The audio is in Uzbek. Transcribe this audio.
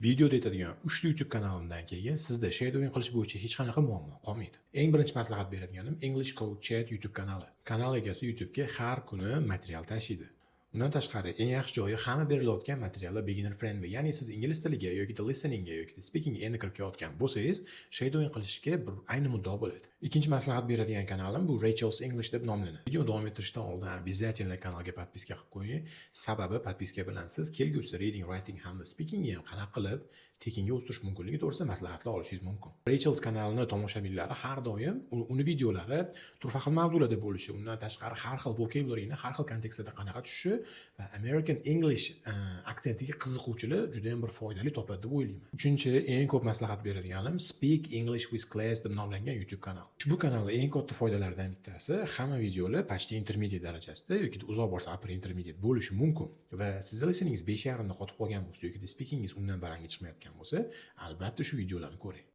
Videoda aytadigan 3 ta YouTube kanalimdan keyin sizda shadowing qilish bo'yicha hech qanaqa muammo qolmaydi. Eng birinchi maslahat beradiganim English Code Chat YouTube kanali. Kanal egasi YouTube'ga har kuni material tashiydi. Undan tashqari eng yaxshi joyi hamma berilayotgan materiallar beginner friendly, ya'ni siz ingliz tiliga yoki listeningga yoki speakingga endi kirib kelayotgan bo'lsangiz, shadowing qilishga bir ayni muddao bo'ladi. Ikkinchi maslahat beradigan kanalim bu Rachel's English deb nomlanadi. Video davom ettirishdan oldin обязательно kanalga podpiska qilib qo'ying. Sababi podpiska bilan siz kelgusi reading, writing hamda speakingni ham qanaqa qilib tekinga o'stirish mumkinligi to'g'risida maslahatlar olishingiz mumkin. Rachel's kanalini tomoshabinlari har doim uni videolari turfa xil mavzularda bo'lishi, undan tashqari har xil vocabularyni har xil kontekstda qanaqa tushishi va American English aksentiga qiziquvchilar juda ham bir foydali topadi deb o'ylayman. Uchinchi eng ko'p maslahat beradiganim Speak English with Class deb nomlangan YouTube kanal. Ushbu kanalning eng katta foydalaridan bittasi hamma videolar почти intermediate darajasida yoki uzoq borsa upper intermediate bo'lishi mumkin va sizni listeningiz 5.5 da qotib qolgan bo'lsa yoki speakingiz undan barangi chiqmayotgan bo'lsa, albatta shu videolarni ko'ring.